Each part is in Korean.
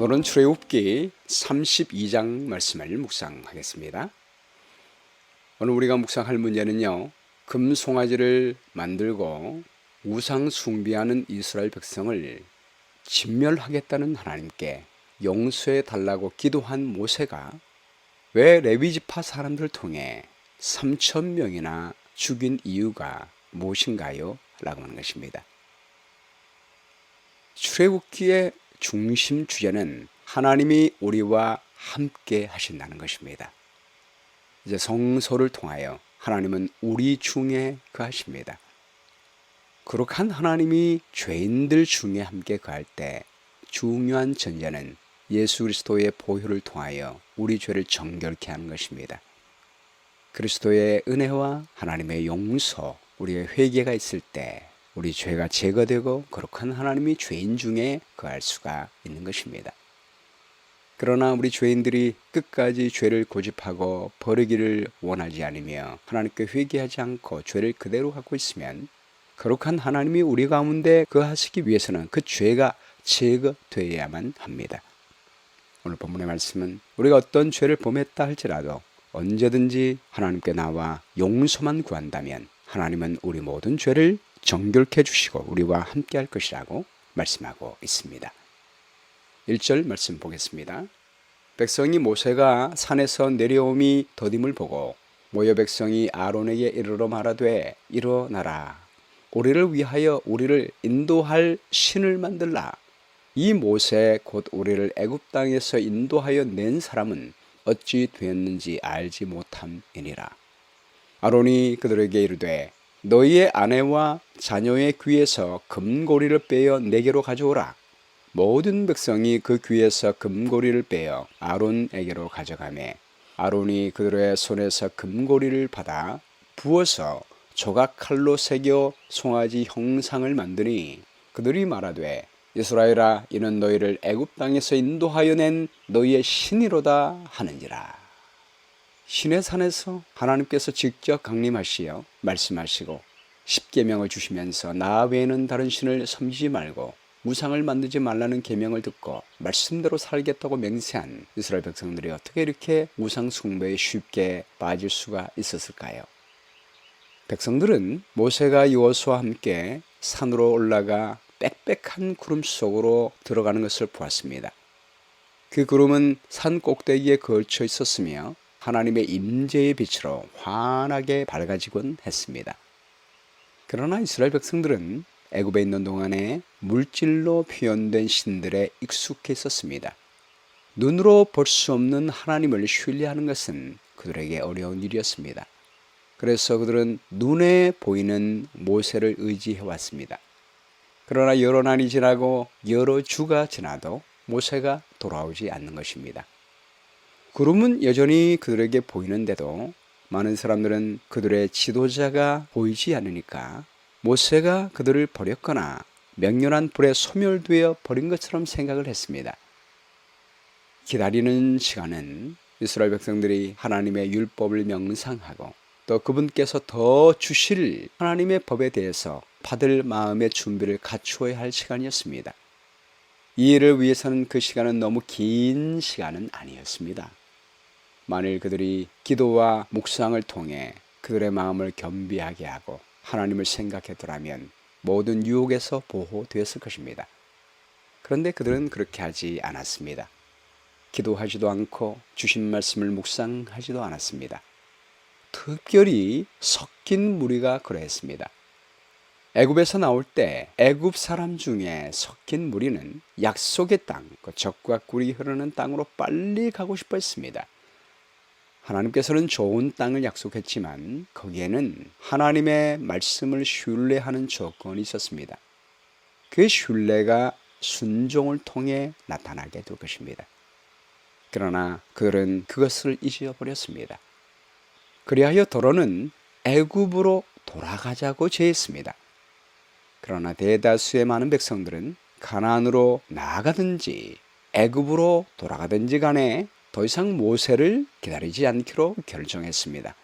오늘은 출애굽기 32장 말씀을 묵상하겠습니다. 오늘 우리가 묵상할 문제는요, 금송아지를 만들고 우상 숭배하는 이스라엘 백성을 진멸하겠다는 하나님께 용서해 달라고 기도한 모세가 왜 레위지파 사람들을 통해 3,000명이나 죽인 이유가 무엇인가요? 라고 하는 것입니다. 출애굽기의 중심 주제는 하나님이 우리와 함께 하신다는 것입니다. 이제 성소를 통하여 하나님은 우리 중에 거하십니다. 거룩한 하나님이 죄인들 중에 함께 거할 때 중요한 전제는 예수 그리스도의 보혈을 통하여 우리 죄를 정결케 하는 것입니다. 그리스도의 은혜와 하나님의 용서, 우리의 회개가 있을 때 우리 죄가 제거되고 거룩한 하나님이 죄인 중에 거할 수가 있는 것입니다. 그러나 우리 죄인들이 끝까지 죄를 고집하고 버리기를 원하지 않으며 하나님께 회개하지 않고 죄를 그대로 갖고 있으면 거룩한 하나님이 우리 가운데 거하시기 위해서는 그 죄가 제거되어야만 합니다. 오늘 본문의 말씀은 우리가 어떤 죄를 범했다 할지라도 언제든지 하나님께 나와 용서만 구한다면 하나님은 우리 모든 죄를 정결케 해주시고 우리와 함께 할 것이라고 말씀하고 있습니다. 1절 말씀 보겠습니다. 백성이 모세가 산에서 내려옴이 더딤을 보고 모여 백성이 아론에게 이르러 말하되 일어나라. 우리를 위하여 우리를 인도할 신을 만들라. 이 모세 곧 우리를 애굽 땅에서 인도하여 낸 사람은 어찌 되었는지 알지 못함이니라. 아론이 그들에게 이르되 너희의 아내와 자녀의 귀에서 금고리를 빼어 내게로 가져오라. 모든 백성이 그 귀에서 금고리를 빼어 아론에게로 가져가매 아론이 그들의 손에서 금고리를 받아 부어서 조각 칼로 새겨 송아지 형상을 만드니 그들이 말하되 이스라엘아 이는 너희를 애굽 땅에서 인도하여 낸 너희의 신이로다 하는지라. 신의 산에서 하나님께서 직접 강림하시어 말씀하시고 십계명을 주시면서 나 외에는 다른 신을 섬기지 말고 우상을 만들지 말라는 계명을 듣고 말씀대로 살겠다고 맹세한 이스라엘 백성들이 어떻게 이렇게 우상 숭배에 쉽게 빠질 수가 있었을까요? 백성들은 모세가 여호수아와 함께 산으로 올라가 빽빽한 구름 속으로 들어가는 것을 보았습니다. 그 구름은 산 꼭대기에 걸쳐 있었으며 하나님의 임재의 빛으로 환하게 밝아지곤 했습니다. 그러나 이스라엘 백성들은 애굽에 있는 동안에 물질로 표현된 신들에 익숙해 있었습니다. 눈으로 볼 수 없는 하나님을 신뢰하는 것은 그들에게 어려운 일이었습니다. 그래서 그들은 눈에 보이는 모세를 의지해 왔습니다. 그러나 여러 날이 지나고 여러 주가 지나도 모세가 돌아오지 않는 것입니다. 구름은 여전히 그들에게 보이는데도 많은 사람들은 그들의 지도자가 보이지 않으니까 모세가 그들을 버렸거나 맹렬한 불에 소멸되어 버린 것처럼 생각을 했습니다. 기다리는 시간은 이스라엘 백성들이 하나님의 율법을 명상하고 또 그분께서 더 주실 하나님의 법에 대해서 받을 마음의 준비를 갖추어야 할 시간이었습니다. 이 일을 위해서는 그 시간은 너무 긴 시간은 아니었습니다. 만일 그들이 기도와 묵상을 통해 그들의 마음을 겸비하게 하고 하나님을 생각했더라면 모든 유혹에서 보호되었을 것입니다. 그런데 그들은 그렇게 하지 않았습니다. 기도하지도 않고 주신 말씀을 묵상하지도 않았습니다. 특별히 섞인 무리가 그러했습니다. 애굽에서 나올 때 애굽 사람 중에 섞인 무리는 약속의 땅, 그 젖과 꿀이 흐르는 땅으로 빨리 가고 싶어 했습니다. 하나님께서는 좋은 땅을 약속했지만 거기에는 하나님의 말씀을 신뢰하는 조건이 있었습니다. 그 신뢰가 순종을 통해 나타나게 될 것입니다. 그러나 그들은 그것을 잊어버렸습니다. 그리하여 도로는 애굽으로 돌아가자고 제했습니다. 그러나 대다수의 많은 백성들은 가나안으로 나아가든지 애굽으로 돌아가든지 간에 더 이상 모세를 기다리지 않기로 결정했습니다.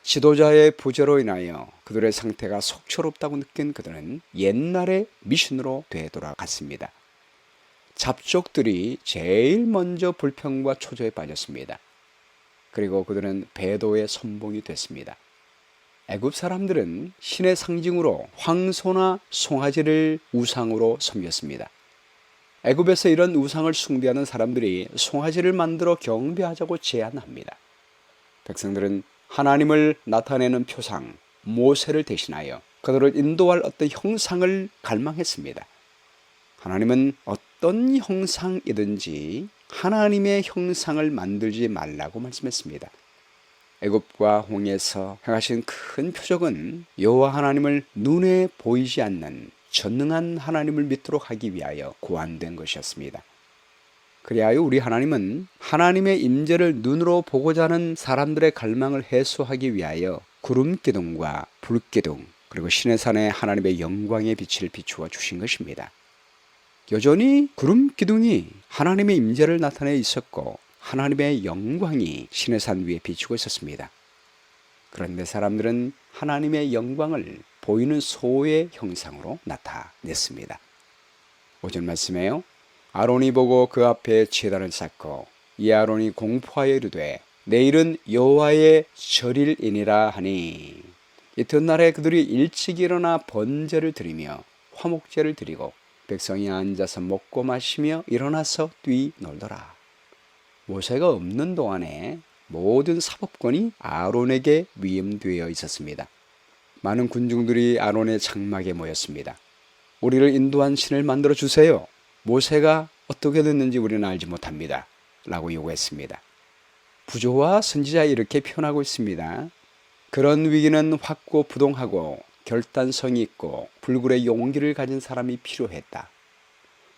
지도자의 부재로 인하여 그들의 상태가 속초롭다고 느낀 그들은 옛날의 미신으로 되돌아갔습니다. 잡족들이 제일 먼저 불평과 초조에 빠졌습니다. 그리고 그들은 배도의 선봉이 됐습니다. 애굽 사람들은 신의 상징으로 황소나 송아지를 우상으로 섬겼습니다. 애굽에서 이런 우상을 숭배하는 사람들이 송아지를 만들어 경배하자고 제안합니다. 백성들은 하나님을 나타내는 표상, 모세를 대신하여 그들을 인도할 어떤 형상을 갈망했습니다. 하나님은 어떤 형상이든지 하나님의 형상을 만들지 말라고 말씀했습니다. 애굽과 홍해에서 행하신 큰 표적은 여호와 하나님을 눈에 보이지 않는 전능한 하나님을 믿도록 하기 위하여 고안된 것이었습니다. 그리하여 우리 하나님은 하나님의 임재를 눈으로 보고자 하는 사람들의 갈망을 해소하기 위하여 구름 기둥과 불 기둥 그리고 신의 산에 하나님의 영광의 빛을 비추어 주신 것입니다. 여전히 구름 기둥이 하나님의 임재를 나타내 있었고 하나님의 영광이 신의 산 위에 비추고 있었습니다. 그런데 사람들은 하나님의 영광을 보이는 소의 형상으로 나타냈습니다. 5절 말씀에요. 아론이 보고 그 앞에 제단을 쌓고 이 아론이 공포하여 이르되 내일은 여호와의 절일이니라 하니 이튿날에 그들이 일찍 일어나 번제를 드리며 화목제를 드리고 백성이 앉아서 먹고 마시며 일어나서 뛰놀더라. 모세가 없는 동안에 모든 사법권이 아론에게 위임되어 있었습니다. 많은 군중들이 아론의 장막에 모였습니다. 우리를 인도한 신을 만들어 주세요. 모세가 어떻게 됐는지 우리는 알지 못합니다. 라고 요구했습니다. 부조와 선지자 이렇게 표현하고 있습니다. 그런 위기는 확고부동하고 결단성이 있고 불굴의 용기를 가진 사람이 필요했다.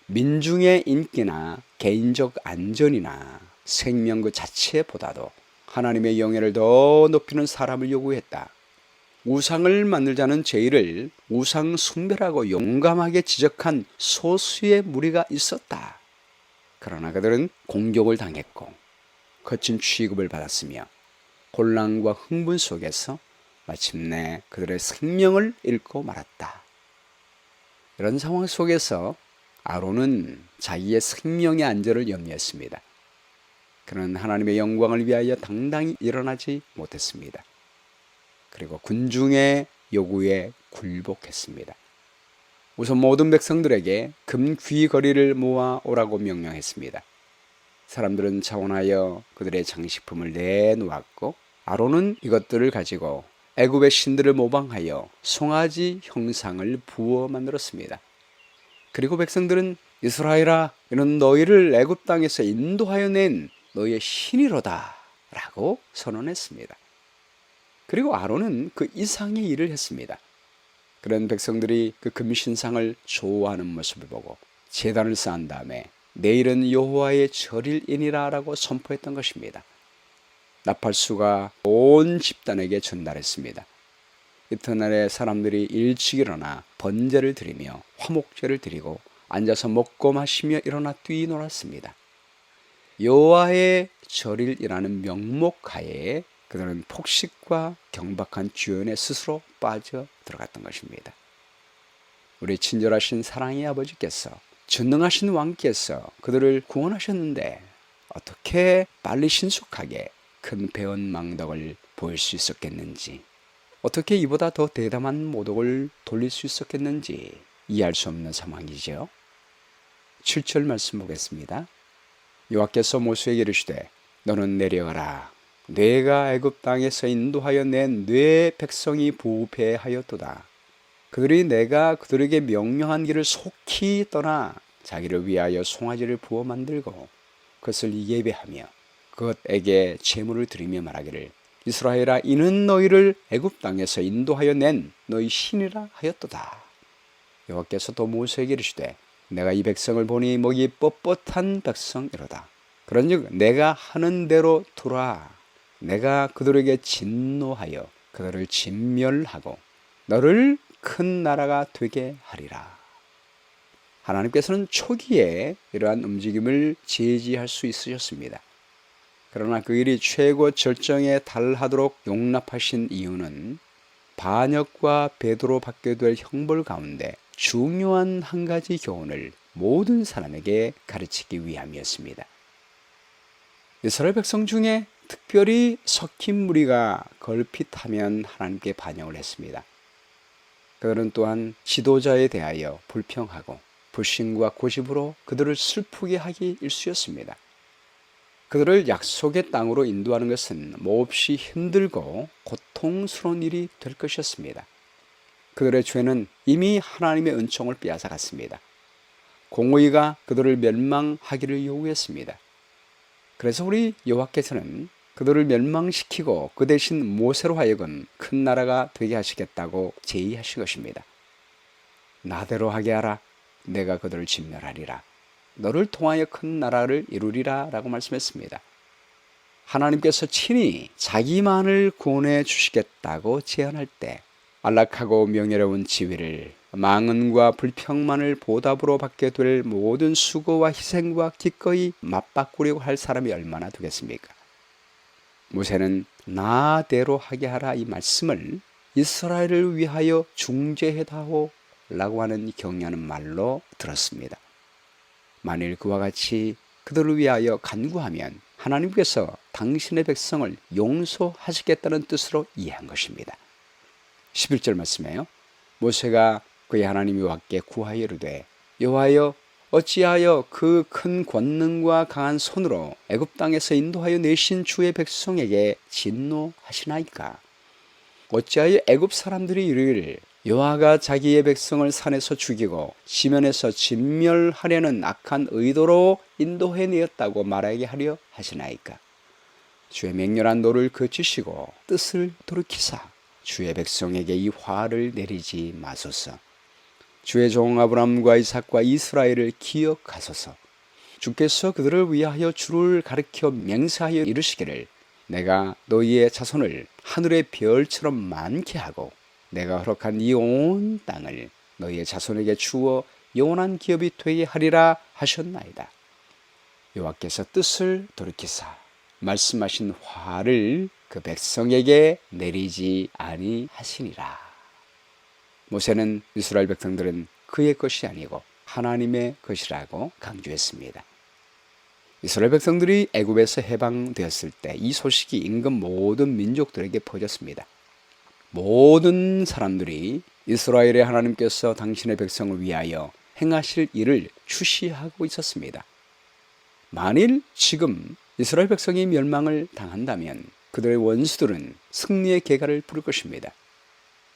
민중의 인기나 개인적 안전이나 생명 그 자체보다도 하나님의 영예를 더 높이는 사람을 요구했다. 우상을 만들자는 죄를 우상 숭배라고 용감하게 지적한 소수의 무리가 있었다. 그러나 그들은 공격을 당했고 거친 취급을 받았으며 혼란과 흥분 속에서 마침내 그들의 생명을 잃고 말았다. 이런 상황 속에서 아론은 자기의 생명의 안전을 염려했습니다. 그는 하나님의 영광을 위하여 당당히 일어나지 못했습니다. 그리고 군중의 요구에 굴복했습니다. 우선 모든 백성들에게 금귀거리를 모아 오라고 명령했습니다. 사람들은 차원하여 그들의 장식품을 내놓았고 아론은 이것들을 가지고 애굽의 신들을 모방하여 송아지 형상을 부어 만들었습니다. 그리고 백성들은 이스라엘아, 이는 너희를 애굽 땅에서 인도하여 낸 너희의 신이로다 라고 선언했습니다. 그리고 아론은 그 이상의 일을 했습니다. 그런 백성들이 그 금신상을 좋아하는 모습을 보고 제단을 쌓은 다음에 내일은 여호와의 절일이니라 라고 선포했던 것입니다. 나팔수가 온 집단에게 전달했습니다. 이튿날에 사람들이 일찍 일어나 번제를 드리며 화목제를 드리고 앉아서 먹고 마시며 일어나 뛰놀았습니다. 여호와의 절일이라는 명목하에 그들은 폭식과 경박한 주연에 스스로 빠져 들어갔던 것입니다. 우리 친절하신 사랑의 아버지께서 전능하신 왕께서 그들을 구원하셨는데 어떻게 빨리 신속하게 큰 배은망덕을 보일 수 있었겠는지, 어떻게 이보다 더 대담한 모독을 돌릴 수 있었겠는지 이해할 수 없는 상황이죠. 7절 말씀 보겠습니다. 여호와께서 모세에게 이르시되 너는 내려가라. 내가 애굽 땅에서 인도하여 낸 네 백성이 부패하였도다. 그들이 내가 그들에게 명령한 길을 속히 떠나 자기를 위하여 송아지를 부어 만들고 그것을 예배하며 그것에게 제물을 드리며 말하기를 이스라엘아, 이는 너희를 애굽 땅에서 인도하여 낸 너희 신이라 하였도다. 여호와께서 또 모세에게 이르시되 내가 이 백성을 보니 목이 뻣뻣한 백성이로다. 그런즉 내가 하는 대로 두라. 내가 그들에게 진노하여 그들을 진멸하고 너를 큰 나라가 되게 하리라. 하나님께서는 초기에 이러한 움직임을 제지할 수 있으셨습니다. 그러나 그 일이 최고 절정에 달하도록 용납하신 이유는 반역과 배도로 받게 될 형벌 가운데 중요한 한 가지 교훈을 모든 사람에게 가르치기 위함이었습니다. 이스라엘 백성 중에 특별히 섞인 무리가 걸핏하면 하나님께 반역을 했습니다. 그들은 또한 지도자에 대하여 불평하고 불신과 고집으로 그들을 슬프게 하기 일쑤였습니다. 그들을 약속의 땅으로 인도하는 것은 몹시 힘들고 고통스러운 일이 될 것이었습니다. 그들의 죄는 이미 하나님의 은총을 빼앗아갔습니다. 공의가 그들을 멸망하기를 요구했습니다. 그래서 우리 여호와께서는 그들을 멸망시키고 그 대신 모세로 하여금 큰 나라가 되게 하시겠다고 제의하신 것입니다. 나대로 하게 하라. 내가 그들을 진멸하리라. 너를 통하여 큰 나라를 이루리라 라고 말씀했습니다. 하나님께서 친히 자기만을 구원해 주시겠다고 제안할 때 안락하고 명예로운 지위를 망언과 불평만을 보답으로 받게 될 모든 수고와 희생과 기꺼이 맞바꾸려고 할 사람이 얼마나 되겠습니까? 모세는 나대로 하게 하라 이 말씀을 이스라엘을 위하여 중재해다오 라고 하는 경외하는 말로 들었습니다. 만일 그와 같이 그들을 위하여 간구하면 하나님께서 당신의 백성을 용서하시겠다는 뜻으로 이해한 것입니다. 11절 말씀에요. 모세가 그의 하나님 여호와께 구하여 이르되 여호와여 어찌하여 그 큰 권능과 강한 손으로 애굽 땅에서 인도하여 내신 주의 백성에게 진노하시나이까? 어찌하여 애굽 사람들이 이르기를 여호와가 자기의 백성을 산에서 죽이고 지면에서 진멸하려는 악한 의도로 인도해내었다고 말하게 하려 하시나이까? 주의 맹렬한 노를 그치시고 뜻을 돌이키사 주의 백성에게 이 화를 내리지 마소서. 주의 종 아브람과 이삭과 이스라엘을 기억하소서. 주께서 그들을 위하여 주를 가르쳐 맹세하여 이르시기를 내가 너희의 자손을 하늘의 별처럼 많게 하고 내가 허락한 이 온 땅을 너희의 자손에게 주어 영원한 기업이 되게 하리라 하셨나이다. 여호와께서 뜻을 돌이키사 말씀하신 화를 그 백성에게 내리지 아니하시니라. 모세는 이스라엘 백성들은 그의 것이 아니고 하나님의 것이라고 강조했습니다. 이스라엘 백성들이 애굽에서 해방되었을 때 이 소식이 인근 모든 민족들에게 퍼졌습니다. 모든 사람들이 이스라엘의 하나님께서 당신의 백성을 위하여 행하실 일을 추시하고 있었습니다. 만일 지금 이스라엘 백성이 멸망을 당한다면 그들의 원수들은 승리의 계가를 부를 것입니다.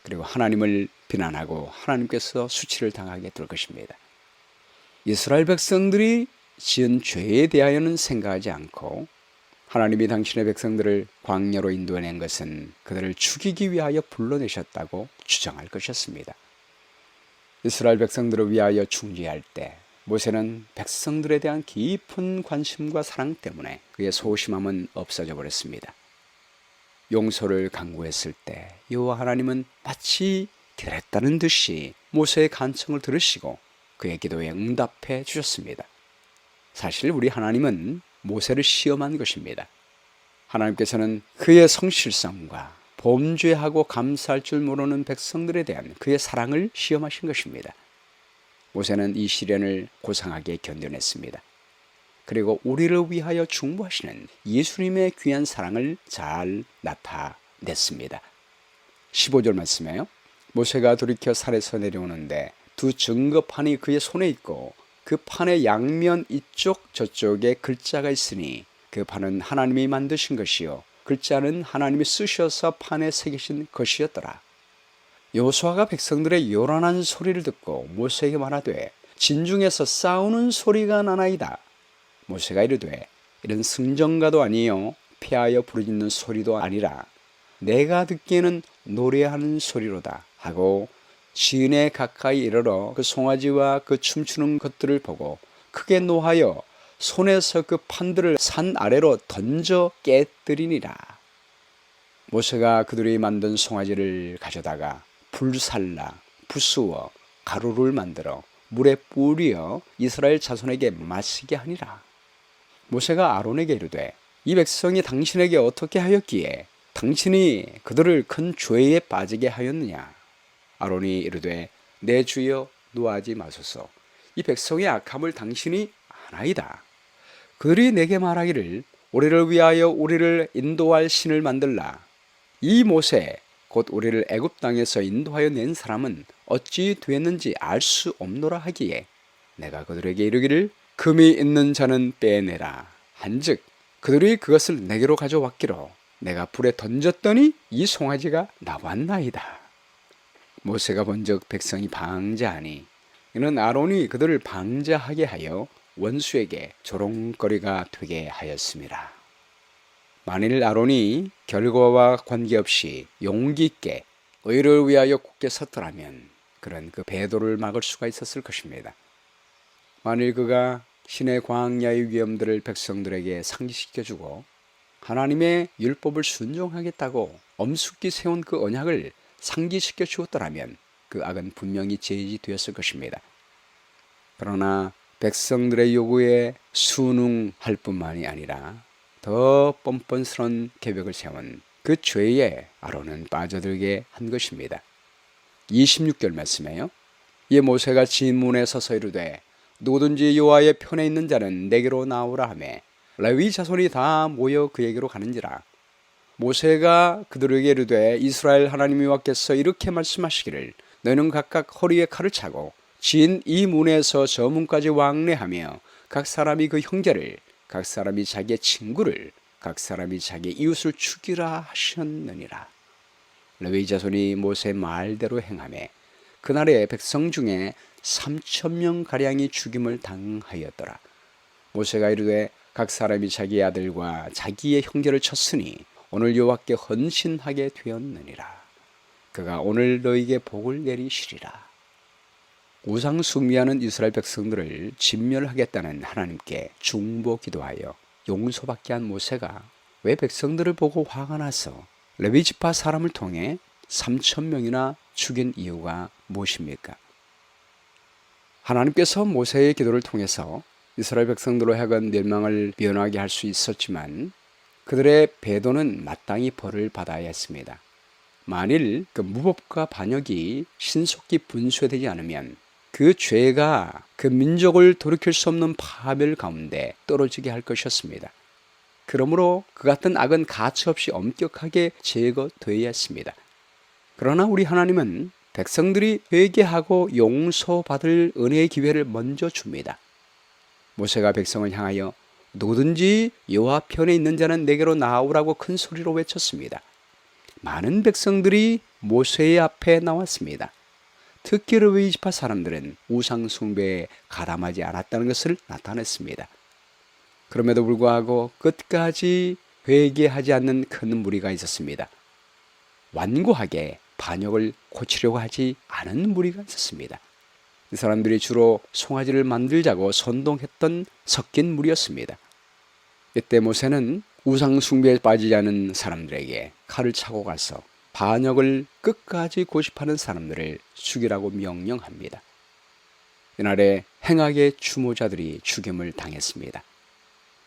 그리고 하나님을 비난하고 하나님께서 수치를 당하게 될 것입니다. 이스라엘 백성들이 지은 죄에 대하여는 생각하지 않고 하나님이 당신의 백성들을 광야로 인도해낸 것은 그들을 죽이기 위하여 불러내셨다고 주장할 것이었습니다. 이스라엘 백성들을 위하여 중재할 때 모세는 백성들에 대한 깊은 관심과 사랑 때문에 그의 소심함은 없어져 버렸습니다. 용서를 간구했을 때 여호와 하나님은 마치 그랬다는 듯이 모세의 간청을 들으시고 그의 기도에 응답해 주셨습니다. 사실 우리 하나님은 모세를 시험한 것입니다. 하나님께서는 그의 성실성과 범죄하고 감사할 줄 모르는 백성들에 대한 그의 사랑을 시험하신 것입니다. 모세는 이 시련을 고상하게 견뎌냈습니다. 그리고 우리를 위하여 중보하시는 예수님의 귀한 사랑을 잘 나타냈습니다. 15절 말씀에요. 모세가 돌이켜 산에서 내려오는데 두 증거판이 그의 손에 있고 그 판의 양면 이쪽 저쪽에 글자가 있으니 그 판은 하나님이 만드신 것이요 글자는 하나님이 쓰셔서 판에 새기신 것이었더라. 여호수아가 백성들의 요란한 소리를 듣고 모세에게 말하되 진중에서 싸우는 소리가 나나이다. 모세가 이르되 이런 승전가도 아니요 피하여 부르짖는 소리도 아니라 내가 듣기에는 노래하는 소리로다 하고 시은에 가까이 이르러 그 송아지와 그 춤추는 것들을 보고 크게 노하여 손에서 그 판들을 산 아래로 던져 깨뜨리니라. 모세가 그들이 만든 송아지를 가져다가 불살라 부수어 가루를 만들어 물에 뿌려 이스라엘 자손에게 마시게 하니라. 모세가 아론에게 이르되 이 백성이 당신에게 어떻게 하였기에 당신이 그들을 큰 죄에 빠지게 하였느냐. 아론이 이르되 내 주여 노하지 마소서. 이 백성의 악함을 당신이 아나이다. 그들이 내게 말하기를 우리를 위하여 우리를 인도할 신을 만들라. 이 모세 곧 우리를 애굽 땅에서 인도하여 낸 사람은 어찌 되었는지 알 수 없노라 하기에 내가 그들에게 이르기를 금이 있는 자는 빼내라 한즉 그들이 그것을 내게로 가져왔기로 내가 불에 던졌더니 이 송아지가 나왔나이다. 모세가 본즉 백성이 방자하니 이는 아론이 그들을 방자하게 하여 원수에게 조롱거리가 되게 하였습니다. 만일 아론이 결과와 관계없이 용기 있게 의를 위하여 굳게 섰더라면 그런 그 배도를 막을 수가 있었을 것입니다. 만일 그가 신의 광야의 위험들을 백성들에게 상기시켜주고 하나님의 율법을 순종하겠다고 엄숙히 세운 그 언약을 상기시켜 주었더라면 그 악은 분명히 제지되었을 것입니다. 그러나 백성들의 요구에 순응할 뿐만이 아니라 더 뻔뻔스런 계획을 세운 그 죄에 아론은 빠져들게 한 것입니다. 26절 말씀에요. 이에 모세가 진문에 서서 이르되 누구든지 여호와의 편에 있는 자는 내게로 나오라 하매 레위 자손이 다 모여 그에게로 가는지라. 모세가 그들에게 이르되 이스라엘 하나님 여호와께서 이렇게 말씀하시기를 너희는 각각 허리에 칼을 차고 진 이 문에서 저 문까지 왕래하며 각 사람이 그 형제를 각 사람이 자기의 친구를 각 사람이 자기의 이웃을 죽이라 하셨느니라. 레위 자손이 모세의 말대로 행하매 그날에 백성 중에 3,000명가량이 죽임을 당하였더라. 모세가 이르되 각 사람이 자기의 아들과 자기의 형제를 쳤으니 오늘 여호와께 헌신하게 되었느니라. 그가 오늘 너희에게 복을 내리시리라. 우상 숭배하는 이스라엘 백성들을 진멸하겠다는 하나님께 중보 기도하여 용서받게 한 모세가 왜 백성들을 보고 화가 나서 레위 지파 사람을 통해 3,000명이나 죽인 이유가 무엇입니까? 하나님께서 모세의 기도를 통해서 이스라엘 백성들로 하여금 멸망을 면하게 할 수 있었지만 그들의 배도는 마땅히 벌을 받아야 했습니다. 만일 그 무법과 반역이 신속히 분쇄되지 않으면 그 죄가 그 민족을 돌이킬 수 없는 파멸 가운데 떨어지게 할 것이었습니다. 그러므로 그 같은 악은 가차없이 엄격하게 제거되어야 했습니다. 그러나 우리 하나님은 백성들이 회개하고 용서받을 은혜의 기회를 먼저 줍니다. 모세가 백성을 향하여 누구든지 여호와 편에 있는 자는 내게로 나오라고 큰 소리로 외쳤습니다. 많은 백성들이 모세의 앞에 나왔습니다. 특히 레위 지파 사람들은 우상 숭배에 가담하지 않았다는 것을 나타냈습니다. 그럼에도 불구하고 끝까지 회개하지 않는 큰 무리가 있었습니다. 완고하게 반역을 고치려고 하지 않은 무리가 있었습니다. 이 사람들이 주로 송아지를 만들자고 선동했던 섞인 무리였습니다. 이때 모세는 우상 숭배에 빠지지 않은 사람들에게 칼을 차고 가서 반역을 끝까지 고집하는 사람들을 죽이라고 명령합니다. 이날에 행악의 추모자들이 죽임을 당했습니다.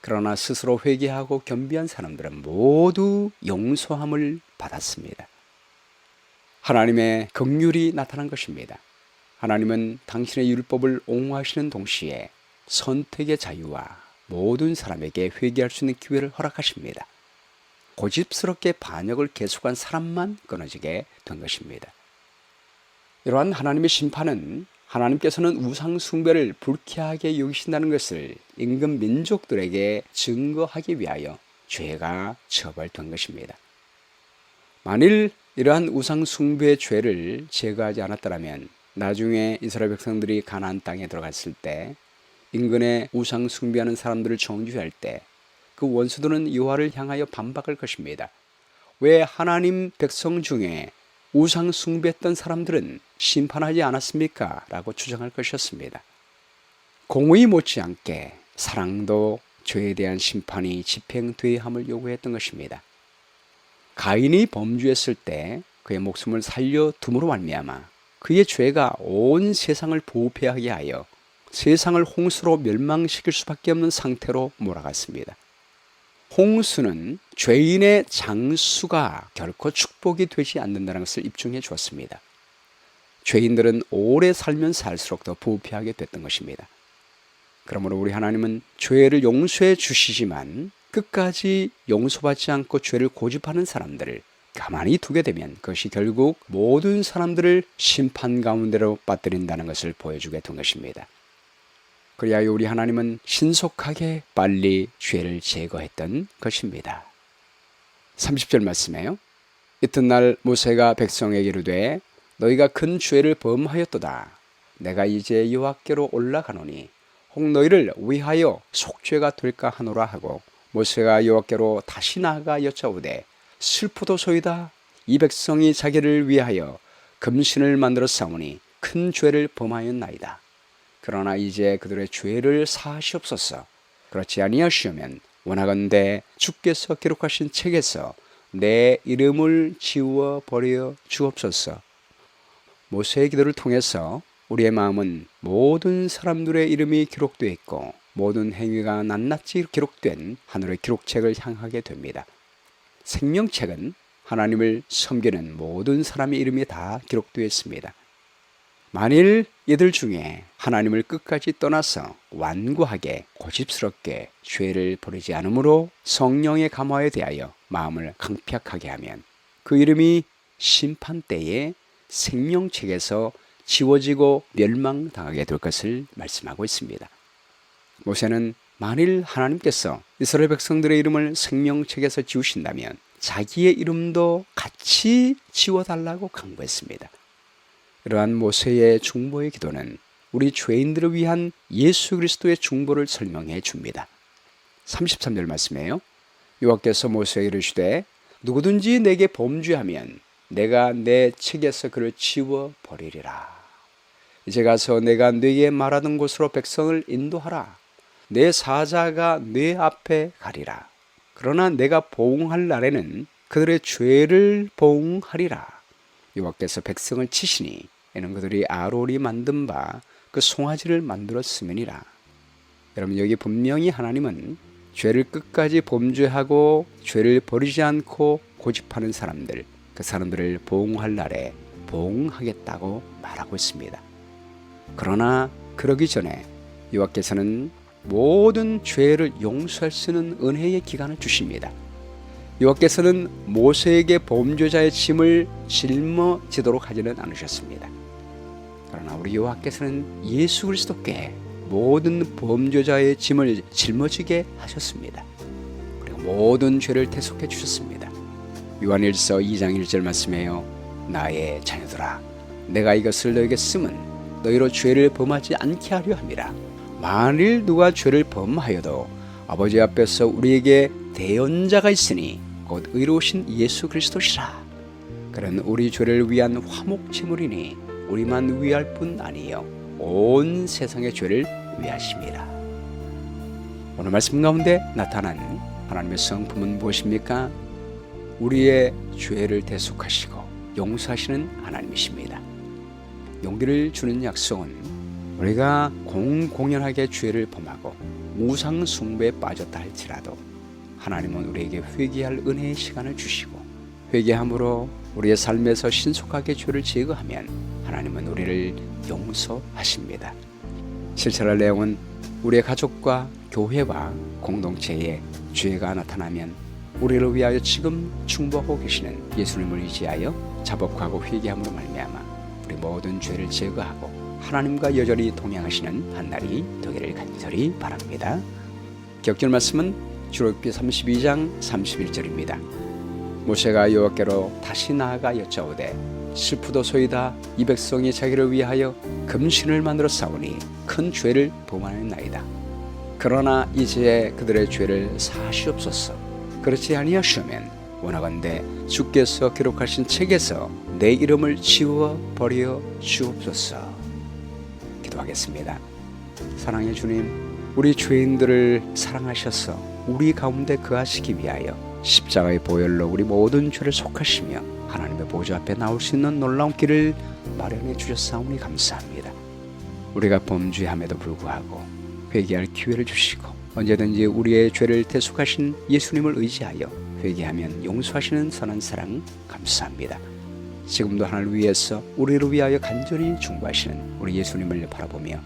그러나 스스로 회개하고 겸비한 사람들은 모두 용서함을 받았습니다. 하나님의 긍휼이 나타난 것입니다. 하나님은 당신의 율법을 옹호하시는 동시에 선택의 자유와 모든 사람에게 회개할 수 있는 기회를 허락하십니다. 고집스럽게 반역을 계속한 사람만 끊어지게 된 것입니다. 이러한 하나님의 심판은 하나님께서는 우상 숭배를 불쾌하게 여기신다는 것을 임금 민족들에게 증거하기 위하여 죄가 처벌된 것입니다. 만일 이러한 우상 숭배의 죄를 제거하지 않았더라면 나중에 이스라엘 백성들이 가나안 땅에 들어갔을 때 인근에 우상 숭배하는 사람들을 정죄할 때 그 원수들은 여호와를 향하여 반박할 것입니다. 왜 하나님 백성 중에 우상 숭배했던 사람들은 심판하지 않았습니까? 라고 주장할 것이었습니다. 공의 못지않게 사랑도 죄에 대한 심판이 집행되어야 함을 요구했던 것입니다. 가인이 범죄했을 때 그의 목숨을 살려둠으로 말미암아 그의 죄가 온 세상을 부패하게 하여 세상을 홍수로 멸망시킬 수밖에 없는 상태로 몰아갔습니다. 홍수는 죄인의 장수가 결코 축복이 되지 않는다는 것을 입증해 주었습니다. 죄인들은 오래 살면 살수록 더 부패하게 됐던 것입니다. 그러므로 우리 하나님은 죄를 용서해 주시지만 끝까지 용서받지 않고 죄를 고집하는 사람들을 가만히 두게 되면 그것이 결국 모든 사람들을 심판 가운데로 빠뜨린다는 것을 보여주게 된 것입니다. 그리하여 우리 하나님은 신속하게 빨리 죄를 제거했던 것입니다. 30절 말씀에요. 이튿날 모세가 백성에게 이르되 너희가 큰 죄를 범하였도다. 내가 이제 여호와께로 올라가노니 혹 너희를 위하여 속죄가 될까 하노라 하고 모세가 여호와께로 다시 나아가 여짜오되 슬프도소이다. 이 백성이 자기를 위하여 금신을 만들어 싸우니 큰 죄를 범하였나이다. 그러나 이제 그들의 죄를 사하시옵소서. 그렇지 아니하시면 원하건대 주께서 기록하신 책에서 내 이름을 지워 버려 주옵소서. 모세의 기도를 통해서 우리의 마음은 모든 사람들의 이름이 기록되어 있고 모든 행위가 낱낱이 기록된 하늘의 기록책을 향하게 됩니다. 생명책은 하나님을 섬기는 모든 사람의 이름이 다 기록되어 있습니다. 만일 이들 중에 하나님을 끝까지 떠나서 완고하게 고집스럽게 죄를 버리지 않으므로 성령의 감화에 대하여 마음을 강팍하게 하면 그 이름이 심판 때에 생명책에서 지워지고 멸망당하게 될 것을 말씀하고 있습니다. 모세는 만일 하나님께서 이스라엘 백성들의 이름을 생명책에서 지우신다면 자기의 이름도 같이 지워달라고 강구했습니다. 이러한 모세의 중보의 기도는 우리 죄인들을 위한 예수 그리스도의 중보를 설명해 줍니다. 33절 말씀이에요. 여호와께서 모세에게 이르시되 누구든지 내게 범죄하면 내가 내 책에서 그를 지워 버리리라. 이제 가서 내가 네게 말하던 곳으로 백성을 인도하라. 내 사자가 네 앞에 가리라. 그러나 내가 보응할 날에는 그들의 죄를 보응하리라. 여호와께서 백성을 치시니 이는 그들이 아론이 만든 바 그 송아지를 만들었음이니라. 여러분, 여기 분명히 하나님은 죄를 끝까지 범죄하고 죄를 버리지 않고 고집하는 사람들, 그 사람들을 보응할 날에 보응하겠다고 말하고 있습니다. 그러나 그러기 전에 여호와께서는 모든 죄를 용서할 수 있는 은혜의 기간을 주십니다. 여호와께서는 모세에게 범죄자의 짐을 짊어지도록 하지는 않으셨습니다. 그러나 우리 여호와께서는 예수 그리스도께 모든 범죄자의 짐을 짊어지게 하셨습니다. 그리고 모든 죄를 대속해 주셨습니다. 요한일서 2장 1절 말씀에요. 나의 자녀들아, 내가 이것을 너에게 쓰면 너희로 죄를 범하지 않게 하려 함이라. 만일 누가 죄를 범하여도 아버지 앞에서 우리에게 대언자가 있으니 곧 의로우신 예수 그리스도시라. 그는 우리 죄를 위한 화목제물이니 우리만 위할 뿐 아니요 온 세상의 죄를 위하심이라. 오늘 말씀 가운데 나타난 하나님의 성품은 무엇입니까? 우리의 죄를 대속하시고 용서하시는 하나님이십니다. 용기를 주는 약속은 우리가 공공연하게 죄를 범하고 우상 숭배에 빠졌다 할지라도 하나님은 우리에게 회개할 은혜의 시간을 주시고 회개함으로 우리의 삶에서 신속하게 죄를 제거하면 하나님은 우리를 용서하십니다. 실천할 내용은 우리의 가족과 교회와 공동체에 죄가 나타나면 우리를 위하여 지금 중보하고 계시는 예수님을 의지하여 자복하고 회개함으로 말미암아 우리 모든 죄를 제거하고 하나님과 여전히 동행하시는 한 날이 되기를 간절히 바랍니다. 격절 말씀은 출애굽기 32장 31절입니다. 모세가 여호와께로 다시 나아가 여짜오되 슬프도소이다. 이 백성이 자기를 위하여 금신을 만들어 싸우니 큰 죄를 범하였나이다. 그러나 이제 그들의 죄를 사하시옵소서. 그렇지 아니하시면 원하건대 주께서 기록하신 책에서 내 이름을 지워 버려 주옵소서. 기도하겠습니다. 사랑의 주님, 우리 죄인들을 사랑하셔서 우리 가운데 거하시기 위하여 십자가의 보혈로 우리 모든 죄를 속하시며 하나님의 보좌 앞에 나올 수 있는 놀라운 길을 마련해 주셨사오니 감사합니다. 우리가 범죄함에도 불구하고 회개할 기회를 주시고 언제든지 우리의 죄를 대속하신 예수님을 의지하여 회개하면 용서하시는 선한 사랑 감사합니다. 지금도 하나님을 위해서 우리를 위하여 간절히 중보하시는 우리 예수님을 바라보며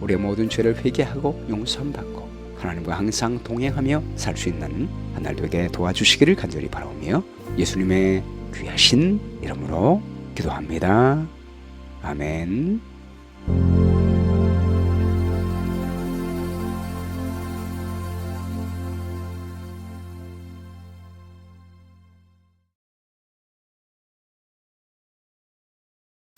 우리의 모든 죄를 회개하고 용서함 받고 하나님과 항상 동행하며 살 수 있는 한 날 되게 도와주시기를 간절히 바라오며 예수님의 귀하신 이름으로 기도합니다. 아멘.